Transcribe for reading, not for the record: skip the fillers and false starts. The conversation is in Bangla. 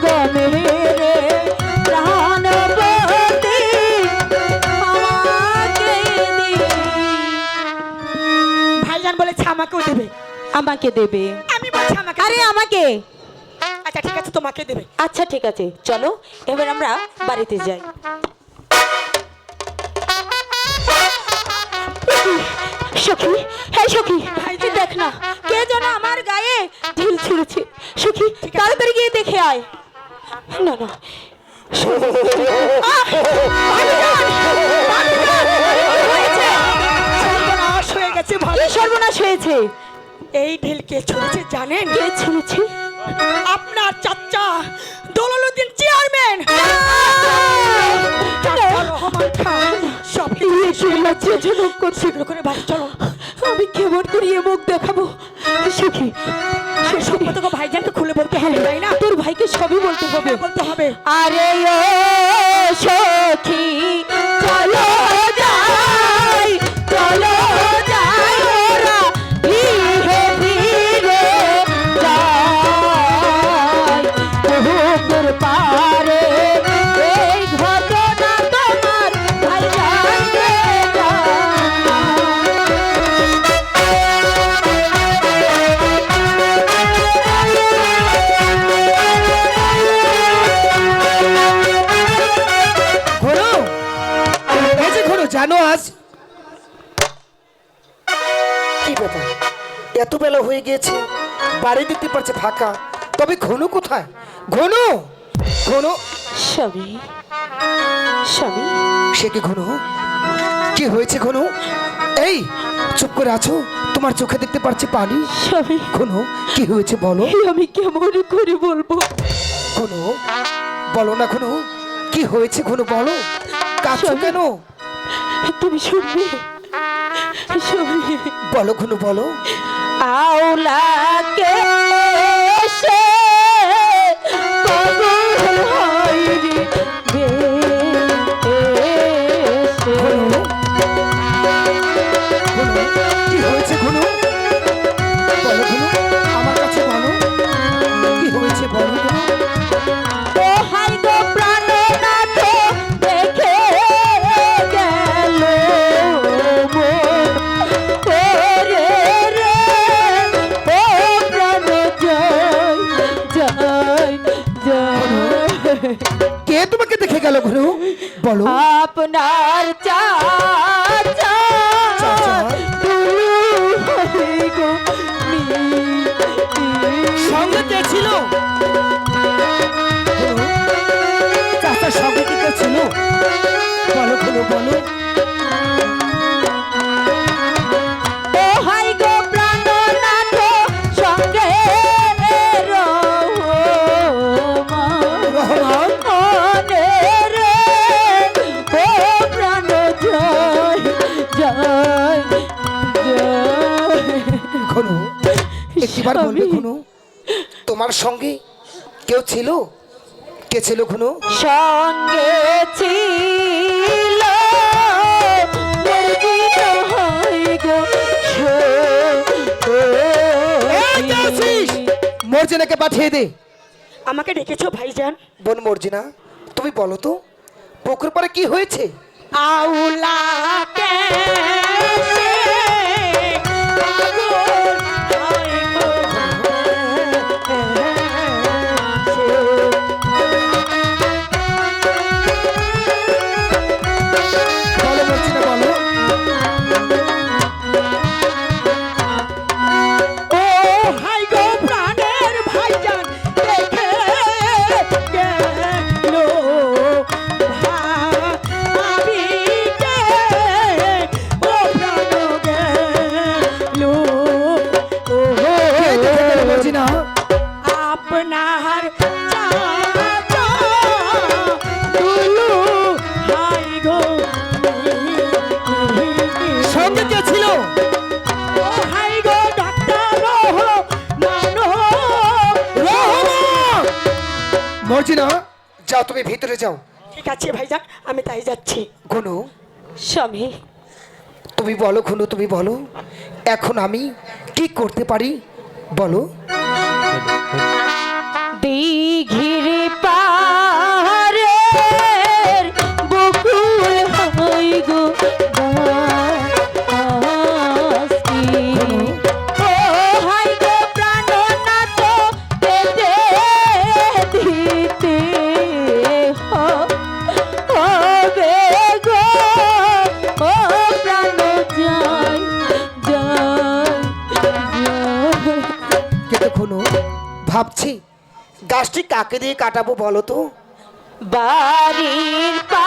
গমে রে প্রাণবতী আমাকে দিবি। ভাইজান বলেছে আমাকেও দেবে। আমাকে দেবে? আমি বলছি আমাকে আরে দেবে। আমাকে। আচ্ছা ঠিক আছে তোমাকে দেবে। আচ্ছা ঠিক আছে, চলো এবার আমরা বাড়িতে যাই। সখী, হ্যাঁ সখী, দেখ না কে যেন আমার গায়ে ঢিল ছুঁড়েছে। সখী তাড়াতাড়ি গিয়ে দেখে আয়। না না সর্বনাশ হয়ে গেছে ভাই। কি সর্বনাশ হয়েছে? এই ঢিল কে ছুঁড়েছে জানেন? কে ছুঁড়েছে? আপনার চাচা দলালুদ্দিন চেয়ারম্যান রহমান খান। সব লজ্জাজনক করছে। শীঘ্র করে বাড়ি চলো। আমি কেমন করিয়ে মুখ দেখাবো? সখী সব কথা তো ভাইজানকে খুলে বলতে হবে তাই না? তোর ভাইকে সবই বলতে হবে। বলতে হবে। আরে ও সখী চলো যাই, চলো যাই ওরা ধীরে ধীরে যাই বহুদূর পারে। এই ঘটনা তোমার ভাই জানতে জানো আজ কি ব্যাপার? এত বেলা হয়ে গিয়েছে, বাড়ি দেখতে পাচ্ছে ফাঁকা, তবে ঘনু কোথায়? ঘনু, ঘনু। স্বামী, স্বামী, সে কি ঘনু? কি হয়েছে ঘনু? এই চুপ করে আছো, তোমার চোখে দেখতে পাচ্ছি পানি। স্বামী, ঘনু কি হয়েছে বলো? আমি কেমন করে বলবো? ঘনু বলো না ঘনু, কি হয়েছে ঘনু বলো? কাঁদছো কেন? তুমি শুনবে? শুনবে? বলো ঘনু বলো। আওলাকে সে পাগল হয় রে বেশে। ঘনু, ঘনু কি হয়েছে ঘনু? বলো ঘনু, আমার কাছে বলো কি হয়েছে বলো ঘনু। ও হাই গো প্রাণনাথ দেখে গেল মন ওরে রে, ও প্রাণ জয় জয় জয়। কে তোমাকে দেখে গেল ঘনু বলো। আপনার চাচা চাচা? দুলু হই গো সঙ্গে কে ছিল? ঘনু, চাচার সঙ্গে কি কে ছিল বলো ঘনু বলো। ও হাই গো প্রাণনাথ সঙ্গে রহমান মনে রে, ও প্রাণ জয় জয় জয়। ঘনু একটিবার বলবে ঘনু, তোমার সঙ্গে কেউ ছিল? কে ছিল ঘনু? সঙ্গে ছিল মর্জিত হয় গো মর্জিনাকে পাঠিয়ে দে। আমাকে ডেকেছো ভাইজান? বোন মর্জিনা তুমি বলো তো পুকুর পাড়ে কি হয়েছে? আউলাকে সে পাগল হয় গো বলো মর্জিনা বলো। ও হাই গো প্রাণের ভাইজান দেখে গেল ভাবিকে, ও প্রাণ গেল কে দেখে গেল মর্জিনা? আপনার চাচা দুলু হাই গো সঙ্গে কে ছিল? ও হাই গো ডাক্তার মানো রহমান! মর্জিনা যাও তুমি ভিতরে যাও। ঠিক আছে ভাইজান আমি তাই যাচ্ছি। ঘনু স্বামী, তুমি বলো ঘনু তুমি বলো এখন আমি কি করতে পারি বলো। দিঘির তো ঘনু ভাবছি গাছটি কাকে দিয়ে কাটাবো বলো তো। বাড়ির পা